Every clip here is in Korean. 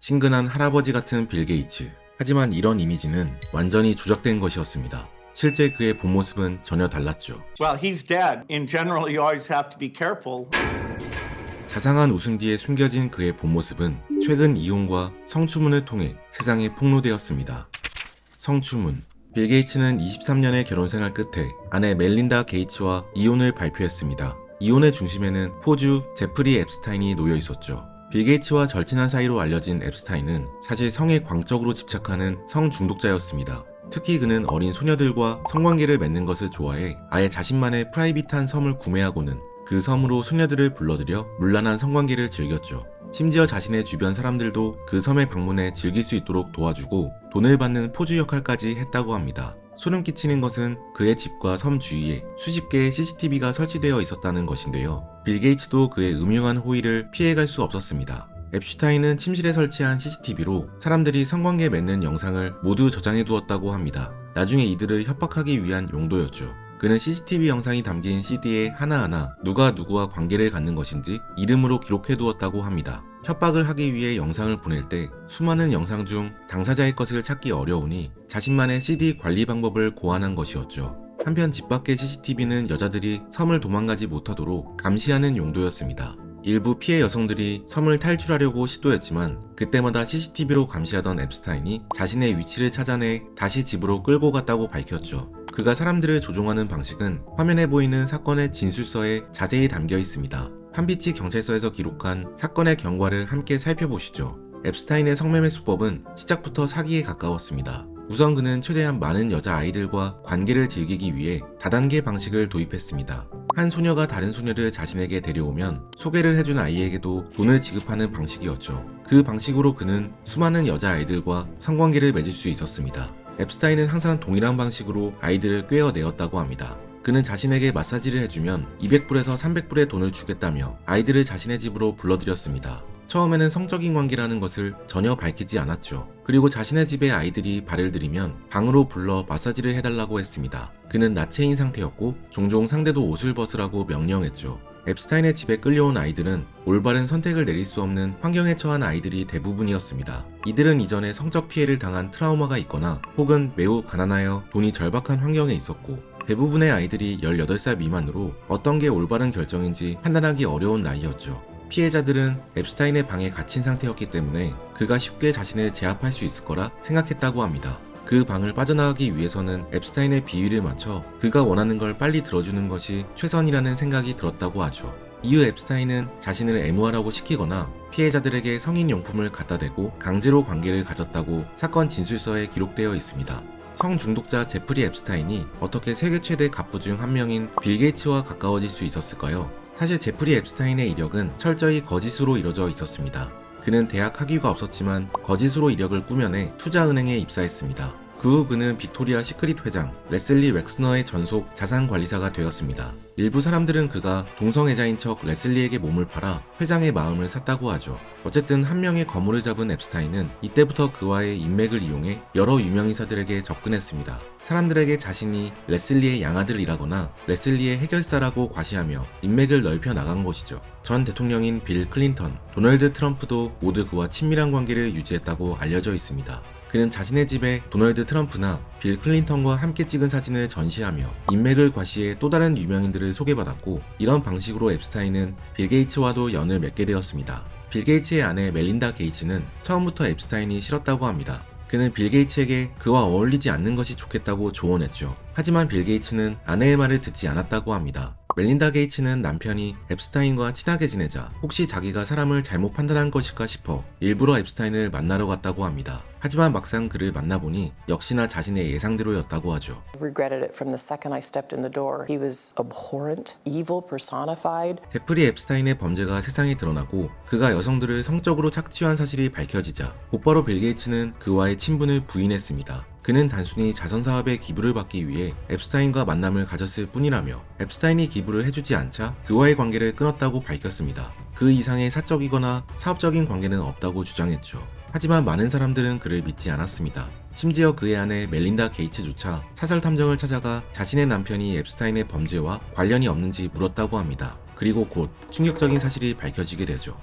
친근한 할아버지 같은 빌 게이츠. 하지만 이런 이미지는 완전히 조작된 것이었습니다. 실제 그의 본 모습은 전혀 달랐죠. Well, he's dead. In general, you always have to be careful. 자상한 웃음 뒤에 숨겨진 그의 본 모습은 최근 이혼과 성추문을 통해 세상에 폭로되었습니다. 성추문. 빌 게이츠는 23년의 결혼 생활 끝에 아내 멜린다 게이츠와 이혼을 발표했습니다. 이혼의 중심에는 포주 제프리 앱스타인이 놓여 있었죠. 빌 게이츠와 절친한 사이로 알려진 앱스타인은 사실 성에 광적으로 집착하는 성 중독자였습니다. 특히 그는 어린 소녀들과 성관계를 맺는 것을 좋아해 아예 자신만의 프라이빗한 섬을 구매하고는 그 섬으로 소녀들을 불러들여 문란한 성관계를 즐겼죠. 심지어 자신의 주변 사람들도 그 섬에 방문해 즐길 수 있도록 도와주고 돈을 받는 포주 역할까지 했다고 합니다. 소름 끼치는 것은 그의 집과 섬 주위에 수십 개의 CCTV가 설치되어 있었다는 것인데요. 빌 게이츠도 그의 음흉한 호의를 피해갈 수 없었습니다. 앱슈타인은 침실에 설치한 CCTV로 사람들이 성관계 맺는 영상을 모두 저장해 두었다고 합니다. 나중에 이들을 협박하기 위한 용도였죠. 그는 CCTV 영상이 담긴 CD에 하나하나 누가 누구와 관계를 갖는 것인지 이름으로 기록해 두었다고 합니다. 협박을 하기 위해 영상을 보낼 때 수많은 영상 중 당사자의 것을 찾기 어려우니 자신만의 CD 관리 방법을 고안한 것이었죠. 한편 집 밖의 CCTV는 여자들이 섬을 도망가지 못하도록 감시하는 용도였습니다. 일부 피해 여성들이 섬을 탈출하려고 시도했지만 그때마다 CCTV로 감시하던 앱스타인이 자신의 위치를 찾아내 다시 집으로 끌고 갔다고 밝혔죠. 그가 사람들을 조종하는 방식은 화면에 보이는 사건의 진술서에 자세히 담겨 있습니다. 판비치 경찰서에서 기록한 사건의 경과를 함께 살펴보시죠. 앱스타인의 성매매 수법은 시작부터 사기에 가까웠습니다. 우선 그는 최대한 많은 여자아이들과 관계를 즐기기 위해 다단계 방식을 도입했습니다. 한 소녀가 다른 소녀를 자신에게 데려오면 소개를 해준 아이에게도 돈을 지급하는 방식이었죠. 그 방식으로 그는 수많은 여자아이들과 성관계를 맺을 수 있었습니다. 앱스타인은 항상 동일한 방식으로 아이들을 꿰어내었다고 합니다. 그는 자신에게 마사지를 해주면 200불에서 300불의 돈을 주겠다며 아이들을 자신의 집으로 불러들였습니다. 처음에는 성적인 관계라는 것을 전혀 밝히지 않았죠. 그리고 자신의 집에 아이들이 발을 들이면 방으로 불러 마사지를 해달라고 했습니다. 그는 나체인 상태였고 종종 상대도 옷을 벗으라고 명령했죠. 앱스타인의 집에 끌려온 아이들은 올바른 선택을 내릴 수 없는 환경에 처한 아이들이 대부분이었습니다. 이들은 이전에 성적 피해를 당한 트라우마가 있거나 혹은 매우 가난하여 돈이 절박한 환경에 있었고 대부분의 아이들이 18살 미만으로 어떤 게 올바른 결정인지 판단하기 어려운 나이였죠. 피해자들은 앱스타인의 방에 갇힌 상태였기 때문에 그가 쉽게 자신을 제압할 수 있을 거라 생각했다고 합니다. 그 방을 빠져나가기 위해서는 앱스타인의 비위를 맞춰 그가 원하는 걸 빨리 들어주는 것이 최선이라는 생각이 들었다고 하죠. 이후 앱스타인은 자신을 애무하라고 시키거나 피해자들에게 성인용품을 갖다 대고 강제로 관계를 가졌다고 사건 진술서에 기록되어 있습니다. 성중독자 제프리 앱스타인이 어떻게 세계 최대 갑부 중 한 명인 빌 게이츠와 가까워질 수 있었을까요? 사실 제프리 앱스타인의 이력은 철저히 거짓으로 이뤄져 있었습니다. 그는 대학 학위가 없었지만 거짓으로 이력을 꾸며내 투자은행에 입사했습니다. 그 후 그는 빅토리아 시크릿 회장 레슬리 웩스너의 전속 자산관리사가 되었습니다. 일부 사람들은 그가 동성애자인 척 레슬리에게 몸을 팔아 회장의 마음을 샀다고 하죠. 어쨌든 한 명의 거물을 잡은 앱스타인은 이때부터 그와의 인맥을 이용해 여러 유명인사들에게 접근했습니다. 사람들에게 자신이 레슬리의 양아들이라거나 레슬리의 해결사라고 과시하며 인맥을 넓혀 나간 것이죠. 전 대통령인 빌 클린턴, 도널드 트럼프도 모두 그와 친밀한 관계를 유지했다고 알려져 있습니다. 그는 자신의 집에 도널드 트럼프나 빌 클린턴과 함께 찍은 사진을 전시하며 인맥을 과시해 또 다른 유명인들을 소개받았고 이런 방식으로 앱스타인은 빌 게이츠와도 연을 맺게 되었습니다. 빌 게이츠의 아내 멜린다 게이츠는 처음부터 앱스타인이 싫었다고 합니다. 그는 빌 게이츠에게 그와 어울리지 않는 것이 좋겠다고 조언했죠. 하지만 빌 게이츠는 아내의 말을 듣지 않았다고 합니다. 멜린다 게이츠는 남편이 앱스타인과 친하게 지내자 혹시 자기가 사람을 잘못 판단한 것일까 싶어 일부러 앱스타인을 만나러 갔다고 합니다. 하지만 막상 그를 만나보니 역시나 자신의 예상대로였다고 하죠. Regretted it from the second I stepped in the door. He was abhorrent, evil personified. 제프리 앱스타인의 범죄가 세상에 드러나고 그가 여성들을 성적으로 착취한 사실이 밝혀지자 곧바로 빌 게이츠는 그와의 친분을 부인했습니다. 그는 단순히 자선사업에 기부를 받기 위해 앱스타인과 만남을 가졌을 뿐이라며 앱스타인이 기부를 해주지 않자 그와의 관계를 끊었다고 밝혔습니다. 그 이상의 사적이거나 사업적인 관계는 없다고 주장했죠. 하지만 많은 사람들은 그를 믿지 않았습니다. 심지어 그의 아내 멜린다 게이츠조차 사설 탐정을 찾아가 자신의 남편이 앱스타인의 범죄와 관련이 없는지 물었다고 합니다. 그리고 곧 충격적인 사실이 밝혀지게 되죠.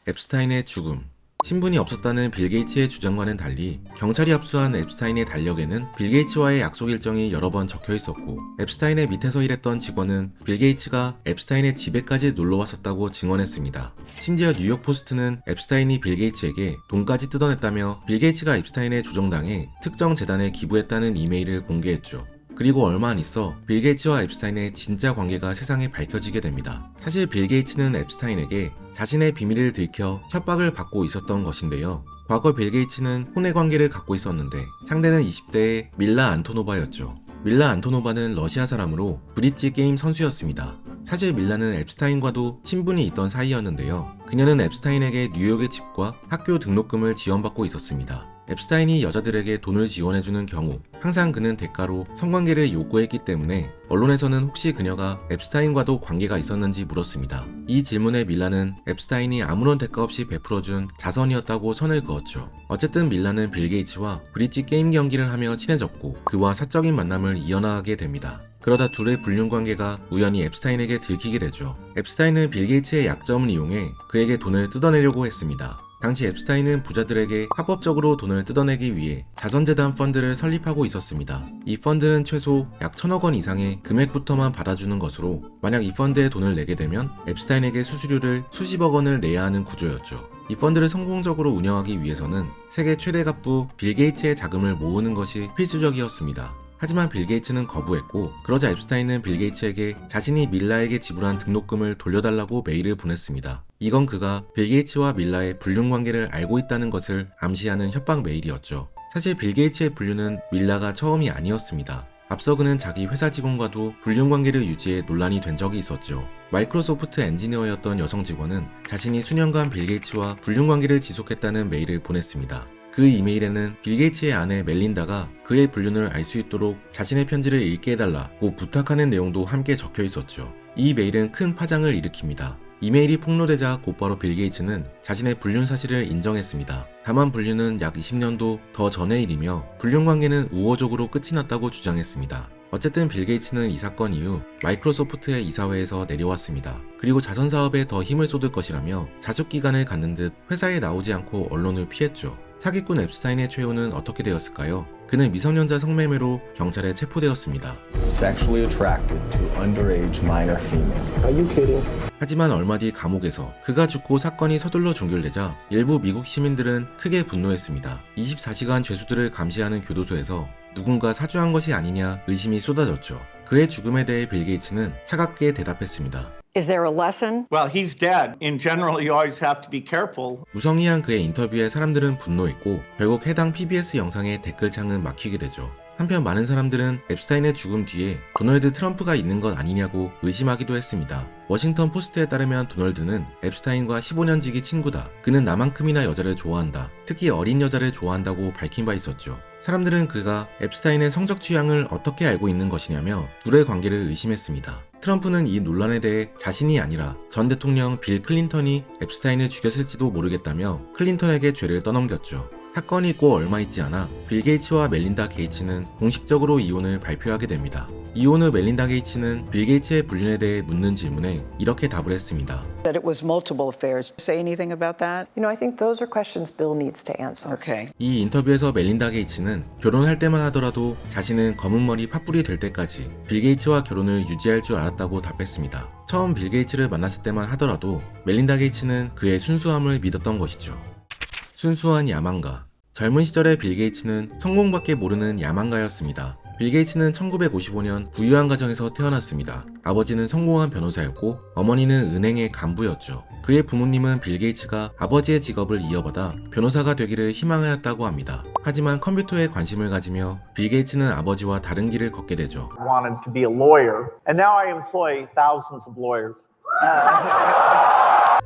앱스타인의 죽음. 친분이 없었다는 빌 게이츠의 주장과는 달리 경찰이 압수한 앱스타인의 달력에는 빌 게이츠와의 약속 일정이 여러 번 적혀 있었고, 앱스타인의 밑에서 일했던 직원은 빌 게이츠가 앱스타인의 집에까지 놀러 왔었다고 증언했습니다. 심지어 뉴욕 포스트는 앱스타인이 빌 게이츠에게 돈까지 뜯어냈다며 빌 게이츠가 앱스타인의 조정당에 특정 재단에 기부했다는 이메일을 공개했죠. 그리고 얼마 안 있어 빌 게이츠와 앱스타인의 진짜 관계가 세상에 밝혀지게 됩니다. 사실 빌 게이츠는 앱스타인에게 자신의 비밀을 들켜 협박을 받고 있었던 것인데요. 과거 빌 게이츠는 혼외 관계를 갖고 있었는데 상대는 20대의 밀라 안토노바였죠. 밀라 안토노바는 러시아 사람으로 브릿지 게임 선수였습니다. 사실 밀라는 앱스타인과도 친분이 있던 사이였는데요. 그녀는 앱스타인에게 뉴욕의 집과 학교 등록금을 지원받고 있었습니다. 앱스타인이 여자들에게 돈을 지원해주는 경우 항상 그는 대가로 성관계를 요구했기 때문에 언론에서는 혹시 그녀가 앱스타인과도 관계가 있었는지 물었습니다. 이 질문에 밀라는 앱스타인이 아무런 대가 없이 베풀어준 자선이었다고 선을 그었죠. 어쨌든 밀라는 빌 게이츠와 브릿지 게임 경기를 하며 친해졌고 그와 사적인 만남을 이어나가게 됩니다. 그러다 둘의 불륜 관계가 우연히 앱스타인에게 들키게 되죠. 앱스타인은 빌 게이츠의 약점을 이용해 그에게 돈을 뜯어내려고 했습니다. 당시 앱스타인은 부자들에게 합법적으로 돈을 뜯어내기 위해 자선재단 펀드를 설립하고 있었습니다. 이 펀드는 최소 약 1,000억 원 이상의 금액부터만 받아주는 것으로 만약 이 펀드에 돈을 내게 되면 앱스타인에게 수수료를 수십억 원을 내야 하는 구조였죠. 이 펀드를 성공적으로 운영하기 위해서는 세계 최대 갑부 빌 게이츠의 자금을 모으는 것이 필수적이었습니다. 하지만 빌 게이츠는 거부했고, 그러자 앱스타인은 빌 게이츠에게 자신이 밀라에게 지불한 등록금을 돌려달라고 메일을 보냈습니다. 이건 그가 빌 게이츠와 밀라의 불륜 관계를 알고 있다는 것을 암시하는 협박 메일이었죠. 사실 빌 게이츠의 불륜은 밀라가 처음이 아니었습니다. 앞서 그는 자기 회사 직원과도 불륜 관계를 유지해 논란이 된 적이 있었죠. 마이크로소프트 엔지니어였던 여성 직원은 자신이 수년간 빌 게이츠와 불륜 관계를 지속했다는 메일을 보냈습니다. 그 이메일에는 빌 게이츠의 아내 멜린다가 그의 불륜을 알 수 있도록 자신의 편지를 읽게 해달라고 부탁하는 내용도 함께 적혀 있었죠. 이 메일은 큰 파장을 일으킵니다. 이메일이 폭로되자 곧바로 빌 게이츠는 자신의 불륜 사실을 인정했습니다. 다만 불륜은 약 20년도 더 전의 일이며 불륜 관계는 우호적으로 끝이 났다고 주장했습니다. 어쨌든 빌 게이츠는 이 사건 이후 마이크로소프트의 이사회에서 내려왔습니다. 그리고 자선 사업에 더 힘을 쏟을 것이라며 자숙 기간을 갖는 듯 회사에 나오지 않고 언론을 피했죠. 사기꾼 앱스타인의 최후는 어떻게 되었을까요? 그는 미성년자 성매매로 경찰에 체포되었습니다. Sexually attracted to underage minor female. Are you kidding? 하지만 얼마 뒤 감옥에서 그가 죽고 사건이 서둘러 종결되자 일부 미국 시민들은 크게 분노했습니다. 24시간 죄수들을 감시하는 교도소에서 누군가 사주한 것이 아니냐 의심이 쏟아졌죠. 그의 죽음에 대해 빌 게이츠는 차갑게 대답했습니다. Is there a lesson? Well, he's dead. In general, you always have to be careful. 무성의한 그의 인터뷰에 사람들은 분노했고 결국 해당 PBS 영상의 댓글창은 막히게 되죠. 한편 많은 사람들은 앱스타인의 죽음 뒤에 도널드 트럼프가 있는 것 아니냐고 의심하기도 했습니다. 워싱턴 포스트에 따르면 도널드는 앱스타인과 15년 지기 친구다. 그는 나만큼이나 여자를 좋아한다. 특히 어린 여자를 좋아한다고 밝힌 바 있었죠. 사람들은 그가 앱스타인의 성적 취향을 어떻게 알고 있는 것이냐며 둘의 관계를 의심했습니다. 트럼프는 이 논란에 대해 자신이 아니라 전 대통령 빌 클린턴이 앱스타인을 죽였을지도 모르겠다며 클린턴에게 죄를 떠넘겼죠. 사건이 있고 얼마 있지 않아 빌 게이츠와 멜린다 게이츠는 공식적으로 이혼을 발표하게 됩니다. 이혼 후 멜린다 게이츠는 빌 게이츠의 불륜에 대해 묻는 질문에 이렇게 답을 했습니다. That it was multiple affairs. Say anything about that? You know, I think those are questions Bill needs to answer. Okay. 이 인터뷰에서 멜린다 게이츠는 결혼할 때만 하더라도 자신은 검은머리 팥불이 될 때까지 빌 게이츠와 결혼을 유지할 줄 알았다고 답했습니다. 처음 빌 게이츠를 만났을 때만 하더라도 멜린다 게이츠는 그의 순수함을 믿었던 것이죠. 순수한 야망가. 젊은 시절의 빌 게이츠는 성공밖에 모르는 야망가였습니다. 빌 게이츠는 1955년 부유한 가정에서 태어났습니다. 아버지는 성공한 변호사였고 어머니는 은행의 간부였죠. 그의 부모님은 빌 게이츠가 아버지의 직업을 이어받아 변호사가 되기를 희망하였다고 합니다. 하지만 컴퓨터에 관심을 가지며 빌 게이츠는 아버지와 다른 길을 걷게 되죠. wanted to be a lawyer, and now I employ thousands of lawyers.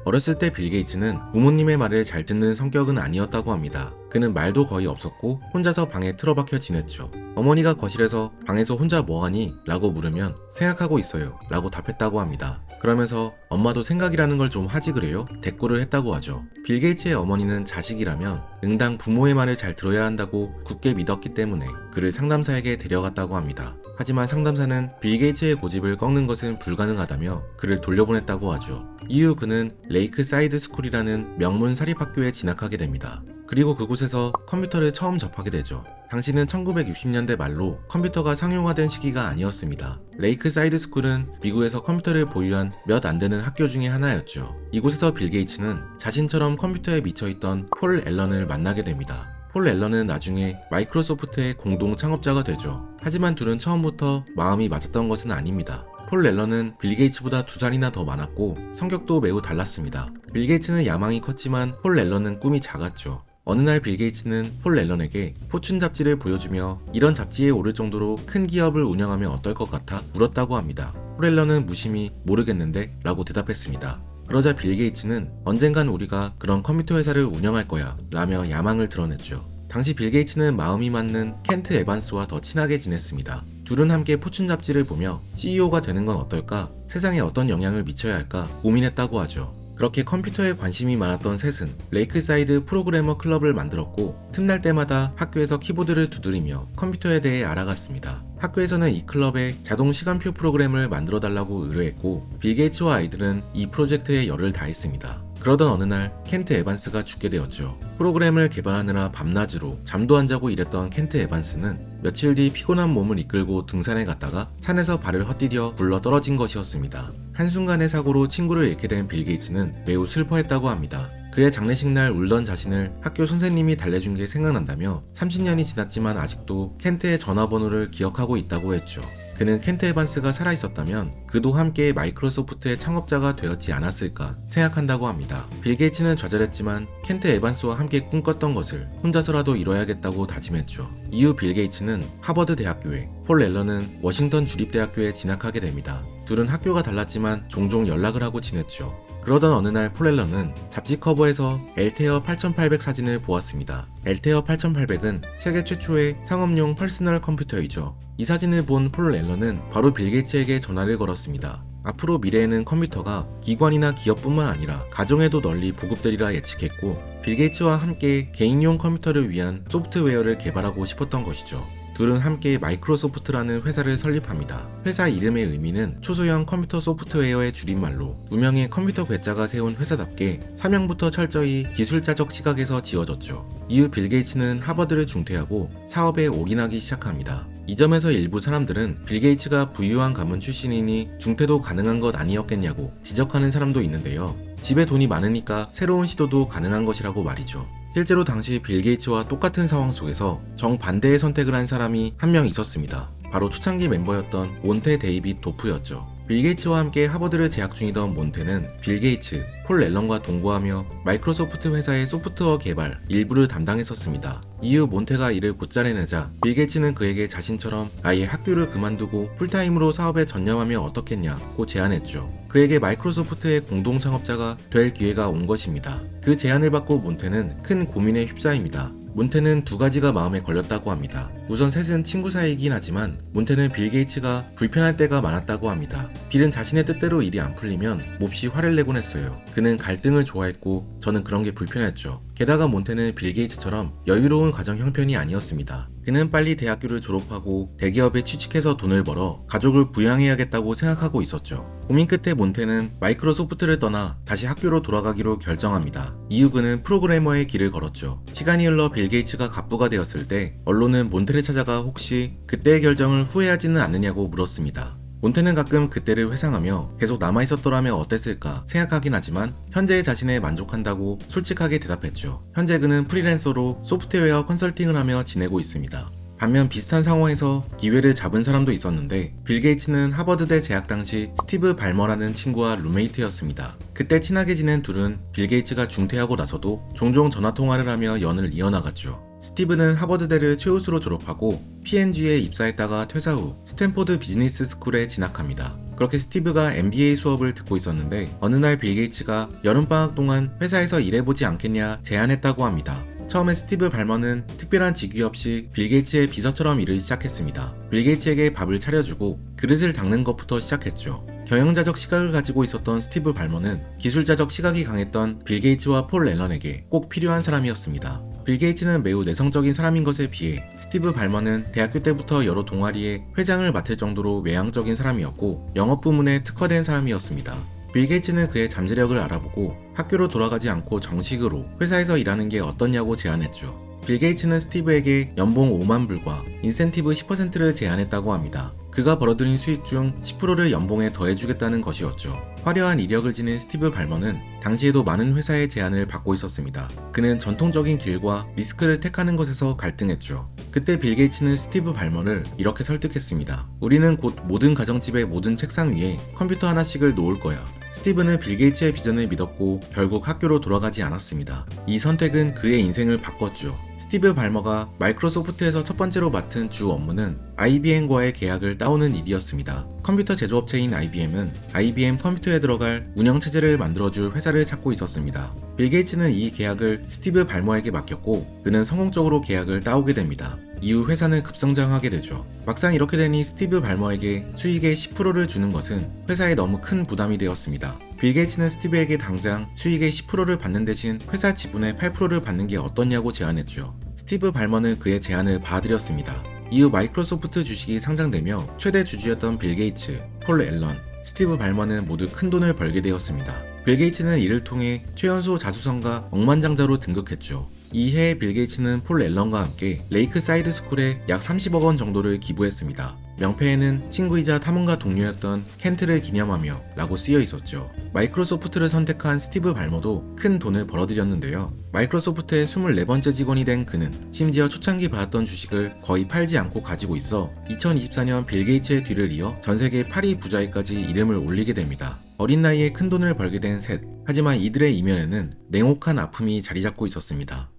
어렸을 때 빌 게이츠는 부모님의 말을 잘 듣는 성격은 아니었다고 합니다. 그는 말도 거의 없었고 혼자서 방에 틀어박혀 지냈죠. 어머니가 거실에서 방에서 혼자 뭐하니? 라고 물으면 생각하고 있어요 라고 답했다고 합니다. 그러면서 엄마도 생각이라는 걸 좀 하지 그래요? 대꾸를 했다고 하죠. 빌 게이츠의 어머니는 자식이라면 응당 부모의 말을 잘 들어야 한다고 굳게 믿었기 때문에 그를 상담사에게 데려갔다고 합니다. 하지만 상담사는 빌 게이츠의 고집을 꺾는 것은 불가능하다며 그를 돌려보냈다고 하죠. 이후 그는 레이크 사이드 스쿨이라는 명문 사립학교에 진학하게 됩니다. 그리고 그곳에서 컴퓨터를 처음 접하게 되죠. 당시는 1960년대 말로 컴퓨터가 상용화된 시기가 아니었습니다. 레이크 사이드 스쿨은 미국에서 컴퓨터를 보유한 몇 안 되는 학교 중에 하나였죠. 이곳에서 빌 게이츠는 자신처럼 컴퓨터에 미쳐있던 폴 앨런을 만나게 됩니다. 폴 앨런은 나중에 마이크로소프트의 공동 창업자가 되죠. 하지만 둘은 처음부터 마음이 맞았던 것은 아닙니다. 폴 앨런은 빌 게이츠보다 2살이나 더 많았고 성격도 매우 달랐습니다. 빌 게이츠는 야망이 컸지만 폴 앨런은 꿈이 작았죠. 어느 날 빌 게이츠는 폴 앨런에게 포춘 잡지를 보여주며 이런 잡지에 오를 정도로 큰 기업을 운영하면 어떨 것 같아? 물었다고 합니다. 폴 앨런은 무심히 모르겠는데? 라고 대답했습니다. 그러자 빌 게이츠는 언젠간 우리가 그런 컴퓨터 회사를 운영할 거야 라며 야망을 드러냈죠. 당시 빌 게이츠는 마음이 맞는 켄트 에반스와 더 친하게 지냈습니다. 둘은 함께 포춘 잡지를 보며 CEO가 되는 건 어떨까? 세상에 어떤 영향을 미쳐야 할까? 고민했다고 하죠. 그렇게 컴퓨터에 관심이 많았던 셋은 레이크사이드 프로그래머 클럽을 만들었고 틈날 때마다 학교에서 키보드를 두드리며 컴퓨터에 대해 알아갔습니다. 학교에서는 이 클럽에 자동 시간표 프로그램을 만들어 달라고 의뢰했고 빌 게이츠와 아이들은 이 프로젝트에 열을 다했습니다. 그러던 어느 날 켄트 에반스가 죽게 되었죠. 프로그램을 개발하느라 밤낮으로 잠도 안 자고 일했던 켄트 에반스는 며칠 뒤 피곤한 몸을 이끌고 등산에 갔다가 산에서 발을 헛디뎌 굴러 떨어진 것이었습니다. 한순간의 사고로 친구를 잃게 된 빌 게이츠는 매우 슬퍼했다고 합니다. 그의 장례식 날 울던 자신을 학교 선생님이 달래준 게 생각난다며 30년이 지났지만 아직도 켄트의 전화번호를 기억하고 있다고 했죠. 그는 켄트 에반스가 살아있었다면 그도 함께 마이크로소프트의 창업자가 되었지 않았을까 생각한다고 합니다. 빌 게이츠는 좌절했지만 켄트 에반스와 함께 꿈꿨던 것을 혼자서라도 이뤄야겠다고 다짐했죠. 이후 빌 게이츠는 하버드 대학교에, 폴 앨런은 워싱턴 주립대학교에 진학하게 됩니다. 둘은 학교가 달랐지만 종종 연락을 하고 지냈죠. 그러던 어느 날 폴 앨런은 잡지 커버에서 엘테어 8800 사진을 보았습니다. 엘테어 8800은 세계 최초의 상업용 퍼스널 컴퓨터이죠. 이 사진을 본 폴 앨런은 바로 빌 게이츠에게 전화를 걸었습니다. 앞으로 미래에는 컴퓨터가 기관이나 기업뿐만 아니라 가정에도 널리 보급되리라 예측했고 빌 게이츠와 함께 개인용 컴퓨터를 위한 소프트웨어를 개발하고 싶었던 것이죠. 둘은 함께 마이크로소프트라는 회사를 설립합니다. 회사 이름의 의미는 초소형 컴퓨터 소프트웨어의 줄임말로 무명의 컴퓨터 괴짜가 세운 회사답게 사명부터 철저히 기술자적 시각에서 지어졌죠. 이후 빌 게이츠는 하버드를 중퇴하고 사업에 올인하기 시작합니다. 이 점에서 일부 사람들은 빌 게이츠가 부유한 가문 출신이니 중퇴도 가능한 것 아니었겠냐고 지적하는 사람도 있는데요. 집에 돈이 많으니까 새로운 시도도 가능한 것이라고 말이죠. 실제로 당시 빌 게이츠와 똑같은 상황 속에서 정반대의 선택을 한 사람이 한 명 있었습니다. 바로 초창기 멤버였던 몬테 데이빗 도프였죠. 빌 게이츠와 함께 하버드를 재학 중이던 몬테는 빌 게이츠, 폴 앨런과 동거하며 마이크로소프트 회사의 소프트웨어 개발 일부를 담당했었습니다. 이후 몬테가 이를 곧잘해내자 빌 게이츠는 그에게 자신처럼 아예 학교를 그만두고 풀타임으로 사업에 전념하면 어떻겠냐고 제안했죠. 그에게 마이크로소프트의 공동 창업자가 될 기회가 온 것입니다. 그 제안을 받고 몬테는 큰 고민에 휩싸입니다. 몬테는 두 가지가 마음에 걸렸다고 합니다. 우선 셋은 친구 사이이긴 하지만 몬테는 빌 게이츠가 불편할 때가 많았다고 합니다. 빌은 자신의 뜻대로 일이 안 풀리면 몹시 화를 내곤 했어요. 그는 갈등을 좋아했고 저는 그런 게 불편했죠. 게다가 몬테는 빌 게이츠처럼 여유로운 가정 형편이 아니었습니다. 그는 빨리 대학교를 졸업하고 대기업에 취직해서 돈을 벌어 가족을 부양해야겠다고 생각하고 있었죠. 고민 끝에 몬테는 마이크로소프트를 떠나 다시 학교로 돌아가기로 결정합니다. 이후 그는 프로그래머의 길을 걸었죠. 시간이 흘러 빌 게이츠가 갑부가 되었을 때 언론은 몬테를 찾아가 혹시 그때의 결정을 후회하지는 않느냐고 물었습니다. 몬테는 가끔 그때를 회상하며 계속 남아있었더라면 어땠을까 생각하긴 하지만 현재의 자신에 만족한다고 솔직하게 대답했죠. 현재 그는 프리랜서로 소프트웨어 컨설팅을 하며 지내고 있습니다. 반면 비슷한 상황에서 기회를 잡은 사람도 있었는데 빌 게이츠는 하버드대 재학 당시 스티브 발머라는 친구와 룸메이트였습니다. 그때 친하게 지낸 둘은 빌 게이츠가 중퇴하고 나서도 종종 전화통화를 하며 연을 이어나갔죠. 스티브는 하버드대를 최우수로 졸업하고 P&G에 입사했다가 퇴사 후 스탠포드 비즈니스 스쿨에 진학합니다. 그렇게 스티브가 MBA 수업을 듣고 있었는데 어느 날 빌 게이츠가 여름방학 동안 회사에서 일해보지 않겠냐 제안했다고 합니다. 처음에 스티브 발머는 특별한 직위 없이 빌 게이츠의 비서처럼 일을 시작했습니다. 빌 게이츠에게 밥을 차려주고 그릇을 닦는 것부터 시작했죠. 경영자적 시각을 가지고 있었던 스티브 발머는 기술자적 시각이 강했던 빌 게이츠와 폴 앨런에게 꼭 필요한 사람이었습니다. 빌 게이츠는 매우 내성적인 사람인 것에 비해 스티브 발머는 대학교 때부터 여러 동아리의 회장을 맡을 정도로 외향적인 사람이었고 영업 부문에 특화된 사람이었습니다. 빌 게이츠는 그의 잠재력을 알아보고 학교로 돌아가지 않고 정식으로 회사에서 일하는 게 어떠냐고 제안했죠. 빌 게이츠는 스티브에게 연봉 5만 불과 인센티브 10%를 제안했다고 합니다. 그가 벌어들인 수익 중 10%를 연봉에 더해주겠다는 것이었죠. 화려한 이력을 지닌 스티브 발머는 당시에도 많은 회사의 제안을 받고 있었습니다. 그는 전통적인 길과 리스크를 택하는 것에서 갈등했죠. 그때 빌 게이츠는 스티브 발머를 이렇게 설득했습니다. 우리는 곧 모든 가정집의 모든 책상 위에 컴퓨터 하나씩을 놓을 거야. 스티브는 빌 게이츠의 비전을 믿었고 결국 학교로 돌아가지 않았습니다. 이 선택은 그의 인생을 바꿨죠. 스티브 발머가 마이크로소프트에서 첫 번째로 맡은 주 업무는 IBM과의 계약을 따오는 일이었습니다. 컴퓨터 제조업체인 IBM은 IBM 컴퓨터에 들어갈 운영체제를 만들어줄 회사를 찾고 있었습니다. 빌 게이츠는 이 계약을 스티브 발머에게 맡겼고 그는 성공적으로 계약을 따오게 됩니다. 이후 회사는 급성장하게 되죠. 막상 이렇게 되니 스티브 발머에게 수익의 10%를 주는 것은 회사에 너무 큰 부담이 되었습니다. 빌 게이츠는 스티브에게 당장 수익의 10%를 받는 대신 회사 지분의 8%를 받는 게 어떻냐고 제안했죠. 스티브 발머는 그의 제안을 받아들였습니다. 이후 마이크로소프트 주식이 상장되며 최대 주주였던 빌 게이츠, 폴 앨런, 스티브 발머는 모두 큰 돈을 벌게 되었습니다. 빌 게이츠는 이를 통해 최연소 자수성가 억만장자로 등극했죠. 이해 빌 게이츠는 폴 앨런과 함께 레이크 사이드 스쿨에 약 30억 원 정도를 기부했습니다. 명패에는 친구이자 탐험가 동료였던 켄트를 기념하며 라고 쓰여 있었죠. 마이크로소프트를 선택한 스티브 발머도 큰 돈을 벌어들였는데요. 마이크로소프트의 24번째 직원이 된 그는 심지어 초창기 받았던 주식을 거의 팔지 않고 가지고 있어 2024년 빌 게이츠의 뒤를 이어 전세계 8위 부자에까지 이름을 올리게 됩니다. 어린 나이에 큰 돈을 벌게 된 셋. 하지만 이들의 이면에는 냉혹한 아픔이 자리잡고 있었습니다.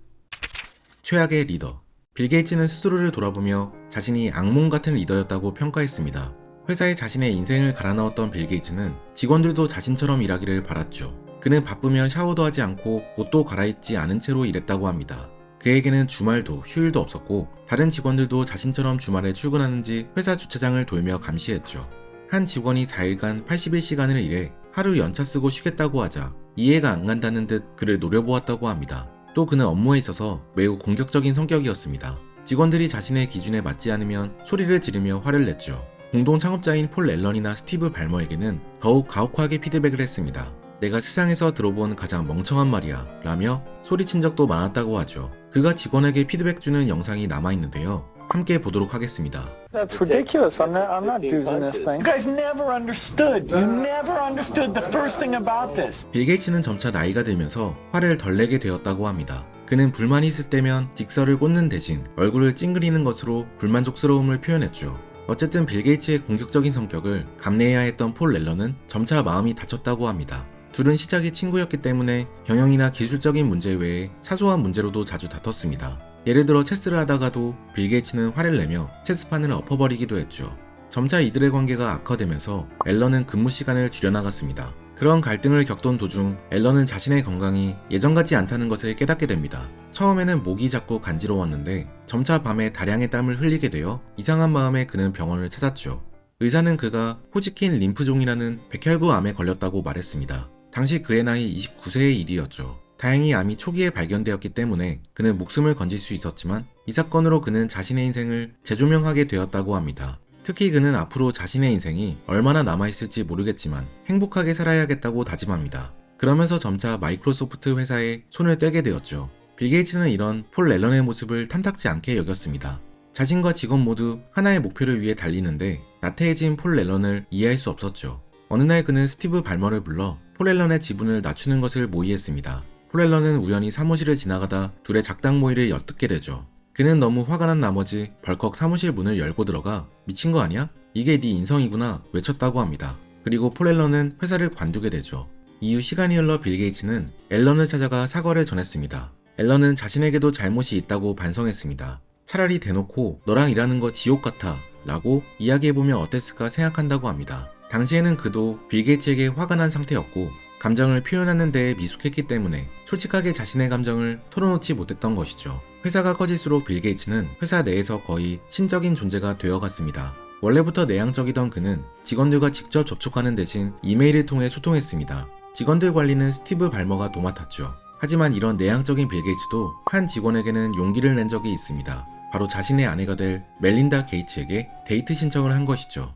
최악의 리더. 빌 게이츠는 스스로를 돌아보며 자신이 악몽 같은 리더였다고 평가했습니다. 회사에 자신의 인생을 갈아넣었던 빌 게이츠는 직원들도 자신처럼 일하기를 바랐죠. 그는 바쁘면 샤워도 하지 않고 옷도 갈아입지 않은 채로 일했다고 합니다. 그에게는 주말도 휴일도 없었고 다른 직원들도 자신처럼 주말에 출근하는지 회사 주차장을 돌며 감시했죠. 한 직원이 4일간 81시간을 일해 하루 연차 쓰고 쉬겠다고 하자 이해가 안 간다는 듯 그를 노려보았다고 합니다. 또 그는 업무에 있어서 매우 공격적인 성격이었습니다. 직원들이 자신의 기준에 맞지 않으면 소리를 지르며 화를 냈죠. 공동 창업자인 폴 앨런이나 스티브 발머에게는 더욱 가혹하게 피드백을 했습니다. 내가 세상에서 들어본 가장 멍청한 말이야 라며 소리친 적도 많았다고 하죠. 그가 직원에게 피드백 주는 영상이 남아있는데요. 함께 보도록 하겠습니다. That's ridiculous. I'm not using this thing. You guys never understood. You never understood the first thing about this. 빌 게이츠는 점차 나이가 들면서 화를 덜 내게 되었다고 합니다. 그는 불만이 있을 때면 직설을 꽂는 대신 얼굴을 찡그리는 것으로 불만족스러움을 표현했죠. 어쨌든 빌 게이츠의 공격적인 성격을 감내해야 했던 폴 앨런은 점차 마음이 다쳤다고 합니다. 둘은 시작이 친구였기 때문에 경영이나 기술적인 문제 외에 사소한 문제로도 자주 다퉜습니다. 예를 들어 체스를 하다가도 빌 게이츠는 화를 내며 체스판을 엎어버리기도 했죠. 점차 이들의 관계가 악화되면서 앨런은 근무 시간을 줄여나갔습니다. 그런 갈등을 겪던 도중 앨런은 자신의 건강이 예전 같지 않다는 것을 깨닫게 됩니다. 처음에는 목이 자꾸 간지러웠는데 점차 밤에 다량의 땀을 흘리게 되어 이상한 마음에 그는 병원을 찾았죠. 의사는 그가 호지킨 림프종이라는 백혈구 암에 걸렸다고 말했습니다. 당시 그의 나이 29세의 일이었죠. 다행히 암이 초기에 발견되었기 때문에 그는 목숨을 건질 수 있었지만 이 사건으로 그는 자신의 인생을 재조명하게 되었다고 합니다. 특히 그는 앞으로 자신의 인생이 얼마나 남아있을지 모르겠지만 행복하게 살아야겠다고 다짐합니다. 그러면서 점차 마이크로소프트 회사에 손을 떼게 되었죠. 빌 게이츠는 이런 폴 앨런의 모습을 탐탁지 않게 여겼습니다. 자신과 직원 모두 하나의 목표를 위해 달리는데 나태해진 폴 앨런을 이해할 수 없었죠. 어느 날 그는 스티브 발머를 불러 폴 앨런의 지분을 낮추는 것을 모의했습니다. 폴 앨런은 우연히 사무실을 지나가다 둘의 작당 모의를 엿듣게 되죠. 그는 너무 화가 난 나머지 벌컥 사무실 문을 열고 들어가 미친 거 아니야? 이게 네 인성이구나 외쳤다고 합니다. 그리고 폴 앨런은 회사를 관두게 되죠. 이후 시간이 흘러 빌 게이츠는 앨런을 찾아가 사과를 전했습니다. 앨런은 자신에게도 잘못이 있다고 반성했습니다. 차라리 대놓고 너랑 일하는 거 지옥 같아 라고 이야기해보면 어땠을까 생각한다고 합니다. 당시에는 그도 빌 게이츠에게 화가 난 상태였고 감정을 표현하는 데에 미숙했기 때문에 솔직하게 자신의 감정을 털어놓지 못했던 것이죠. 회사가 커질수록 빌 게이츠는 회사 내에서 거의 신적인 존재가 되어갔습니다. 원래부터 내향적이던 그는 직원들과 직접 접촉하는 대신 이메일을 통해 소통했습니다. 직원들 관리는 스티브 발머가 도맡았죠. 하지만 이런 내향적인 빌 게이츠도 한 직원에게는 용기를 낸 적이 있습니다. 바로 자신의 아내가 될 멜린다 게이츠에게 데이트 신청을 한 것이죠.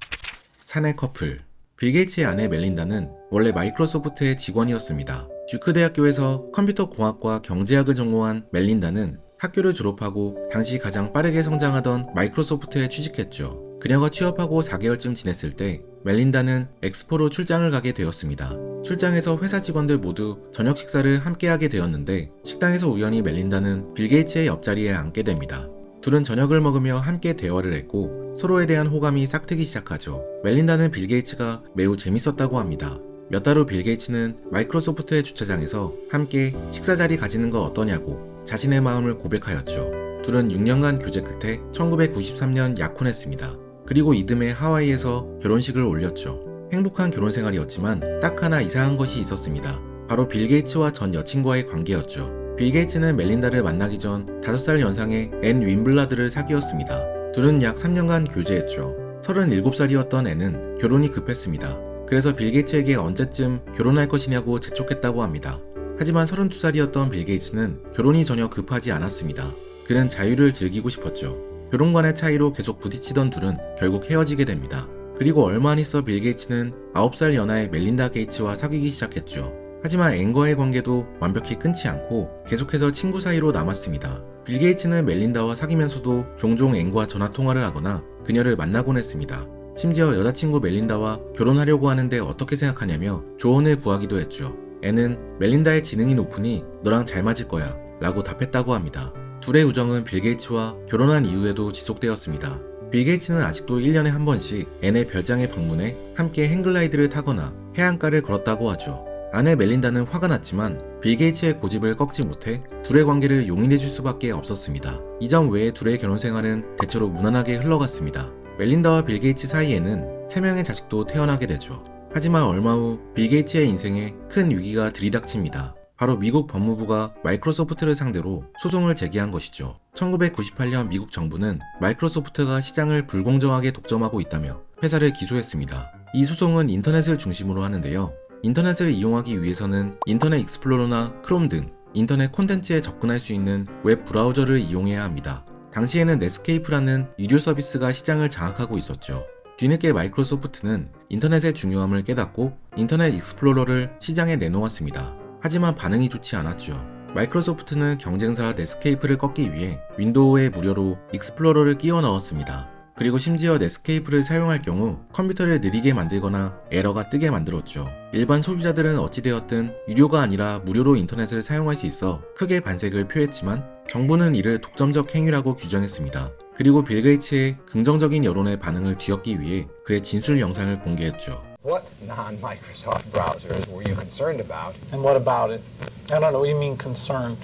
사내 커플. 빌 게이츠의 아내 멜린다는 원래 마이크로소프트의 직원이었습니다. 듀크 대학교에서 컴퓨터 공학과 경제학을 전공한 멜린다는 학교를 졸업하고 당시 가장 빠르게 성장하던 마이크로소프트에 취직했죠. 그녀가 취업하고 4개월쯤 지냈을 때 멜린다는 엑스포로 출장을 가게 되었습니다. 출장에서 회사 직원들 모두 저녁 식사를 함께 하게 되었는데 식당에서 우연히 멜린다는 빌 게이츠의 옆자리에 앉게 됩니다. 둘은 저녁을 먹으며 함께 대화를 했고 서로에 대한 호감이 싹트기 시작하죠. 멜린다는 빌 게이츠가 매우 재밌었다고 합니다. 몇 달 후 빌 게이츠는 마이크로소프트의 주차장에서 함께 식사 자리 가지는 거 어떠냐고 자신의 마음을 고백하였죠. 둘은 6년간 교제 끝에 1993년 약혼했습니다. 그리고 이듬해 하와이에서 결혼식을 올렸죠. 행복한 결혼 생활이었지만 딱 하나 이상한 것이 있었습니다. 바로 빌 게이츠와 전 여친과의 관계였죠. 빌 게이츠는 멜린다를 만나기 전 5살 연상의 앤 윈블라드를 사귀었습니다. 둘은 약 3년간 교제했죠. 37살이었던 앤은 결혼이 급했습니다. 그래서 빌 게이츠에게 언제쯤 결혼할 것이냐고 재촉했다고 합니다. 하지만 32살이었던 빌 게이츠는 결혼이 전혀 급하지 않았습니다. 그는 자유를 즐기고 싶었죠. 결혼관의 차이로 계속 부딪히던 둘은 결국 헤어지게 됩니다. 그리고 얼마 안 있어 빌 게이츠는 9살 연하의 멜린다 게이츠와 사귀기 시작했죠. 하지만 앤과의 관계도 완벽히 끊지 않고 계속해서 친구 사이로 남았습니다. 빌 게이츠는 멜린다와 사귀면서도 종종 앤과 전화통화를 하거나 그녀를 만나곤 했습니다. 심지어 여자친구 멜린다와 결혼하려고 하는데 어떻게 생각하냐며 조언을 구하기도 했죠. 앤은 멜린다의 지능이 높으니 너랑 잘 맞을 거야 라고 답했다고 합니다. 둘의 우정은 빌 게이츠와 결혼한 이후에도 지속되었습니다. 빌 게이츠는 아직도 1년에 한 번씩 앤의 별장에 방문해 함께 행글라이드를 타거나 해안가를 걸었다고 하죠. 아내 멜린다는 화가 났지만 빌 게이츠의 고집을 꺾지 못해 둘의 관계를 용인해줄 수밖에 없었습니다. 이 점 외에 둘의 결혼 생활은 대체로 무난하게 흘러갔습니다. 멜린다와 빌 게이츠 사이에는 3명의 자식도 태어나게 되죠. 하지만 얼마 후 빌 게이츠의 인생에 큰 위기가 들이닥칩니다. 바로 미국 법무부가 마이크로소프트를 상대로 소송을 제기한 것이죠. 1998년 미국 정부는 마이크로소프트가 시장을 불공정하게 독점하고 있다며 회사를 기소했습니다. 이 소송은 인터넷을 중심으로 하는데요. 인터넷을 이용하기 위해서는 인터넷 익스플로러나 크롬 등 인터넷 콘텐츠에 접근할 수 있는 웹 브라우저를 이용해야 합니다. 당시에는 넷스케이프라는 유료 서비스가 시장을 장악하고 있었죠. 뒤늦게 마이크로소프트는 인터넷의 중요함을 깨닫고 인터넷 익스플로러를 시장에 내놓았습니다. 하지만 반응이 좋지 않았죠. 마이크로소프트는 경쟁사 넷스케이프를 꺾기 위해 윈도우에 무료로 익스플로러를 끼워 넣었습니다. 그리고 심지어 넷스케이프를 사용할 경우 컴퓨터를 느리게 만들거나 에러가 뜨게 만들었죠. 일반 소비자들은 어찌되었든 유료가 아니라 무료로 인터넷을 사용할 수 있어 크게 반색을 표했지만 정부는 이를 독점적 행위라고 규정했습니다. 그리고 빌 게이츠의 긍정적인 여론의 반응을 뒤엎기 위해 그의 진술 영상을 공개했죠. What non-Microsoft browsers were you concerned about? And what about it? I don't know what you mean concerned.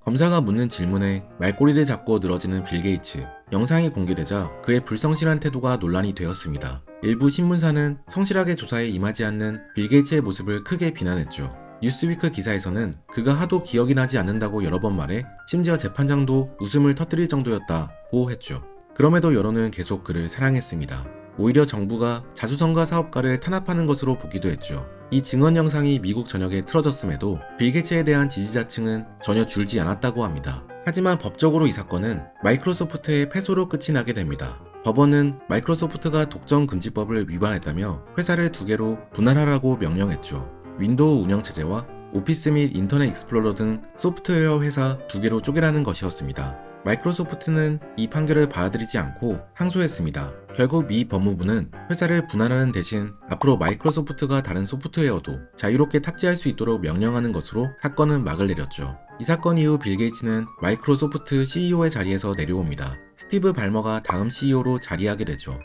검사가 묻는 질문에 말꼬리를 잡고 늘어지는 빌 게이츠. 영상이 공개되자 그의 불성실한 태도가 논란이 되었습니다. 일부 신문사는 성실하게 조사에 임하지 않는 빌 게이츠의 모습을 크게 비난했죠. 뉴스위크 기사에서는 그가 하도 기억이 나지 않는다고 여러 번 말해 심지어 재판장도 웃음을 터뜨릴 정도였다고 했죠. 그럼에도 여론은 계속 그를 사랑했습니다. 오히려 정부가 자수성가 사업가를 탄압하는 것으로 보기도 했죠. 이 증언 영상이 미국 전역에 틀어졌음에도 빌 게이츠에 대한 지지자층은 전혀 줄지 않았다고 합니다. 하지만 법적으로 이 사건은 마이크로소프트의 패소로 끝이 나게 됩니다. 법원은 마이크로소프트가 독점금지법을 위반했다며 회사를 2개로 분할하라고 명령했죠. 윈도우 운영체제와 오피스 및 인터넷 익스플로러 등 소프트웨어 회사 2개로 쪼개라는 것이었습니다. 마이크로소프트는 이 판결을 받아들이지 않고 항소했습니다. 결국 미 법무부는 회사를 분할하는 대신 앞으로 마이크로소프트가 다른 소프트웨어도 자유롭게 탑재할 수 있도록 명령하는 것으로 사건은 막을 내렸죠. 이 사건 이후 빌 게이츠는 마이크로소프트 CEO의 자리에서 내려옵니다. 스티브 발머가 다음 CEO로 자리하게 되죠.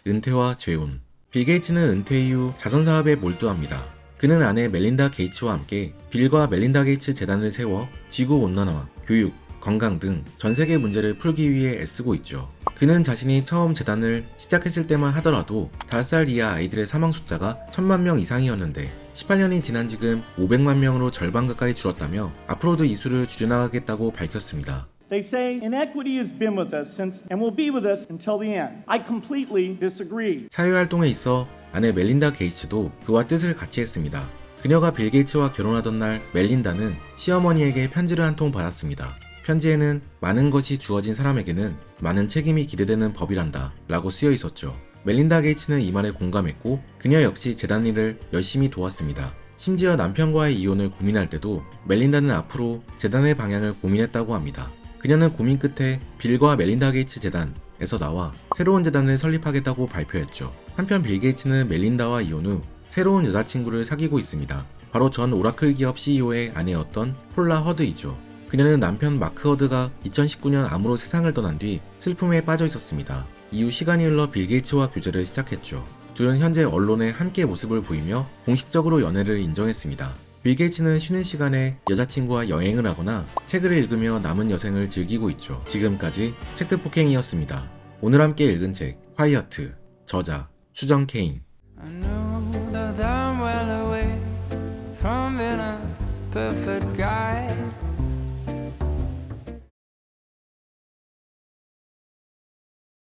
은퇴와 재혼. 빌 게이츠는 은퇴 이후 자선사업에 몰두합니다. 그는 아내 멜린다 게이츠와 함께 빌과 멜린다 게이츠 재단을 세워 지구온난화, 교육, 건강 등 전 세계 문제를 풀기 위해 애쓰고 있죠. 그는 자신이 처음 재단을 시작했을 때만 하더라도 5살 이하 아이들의 사망 숫자가 1000만 명 이상이었는데 18년이 지난 지금 500만 명으로 절반 가까이 줄었다며 앞으로도 이 수를 줄여나가겠다고 밝혔습니다. They say inequity has been with us since and will be with us until the end. I completely disagree. 사회활동에 있어 아내 멜린다 게이츠도 그와 뜻을 같이 했습니다. 그녀가 빌 게이츠와 결혼하던 날 멜린다는 시어머니에게 편지를 한 통 받았습니다. 편지에는 많은 것이 주어진 사람에게는 많은 책임이 기대되는 법이란다 라고 쓰여 있었죠. 멜린다 게이츠는 이 말에 공감했고 그녀 역시 재단 일을 열심히 도왔습니다. 심지어 남편과의 이혼을 고민할 때도 멜린다는 앞으로 재단의 방향을 고민했다고 합니다. 그녀는 고민 끝에 빌과 멜린다 게이츠 재단에서 나와 새로운 재단을 설립하겠다고 발표했죠. 한편 빌 게이츠는 멜린다와 이혼 후 새로운 여자친구를 사귀고 있습니다. 바로 전 오라클 기업 CEO의 아내였던 폴라 허드이죠. 그녀는 남편 마크 허드가 2019년 암으로 세상을 떠난 뒤 슬픔에 빠져 있었습니다. 이후 시간이 흘러 빌 게이츠와 교제를 시작했죠. 둘은 현재 언론에 함께 모습을 보이며 공식적으로 연애를 인정했습니다. 빌 게이츠는 쉬는 시간에 여자친구와 여행을 하거나 책을 읽으며 남은 여생을 즐기고 있죠. 지금까지 책드 폭행이었습니다. 오늘 함께 읽은 책 화이어트, 저자 수정 케인. I know that I'm well away from being a perfect guy.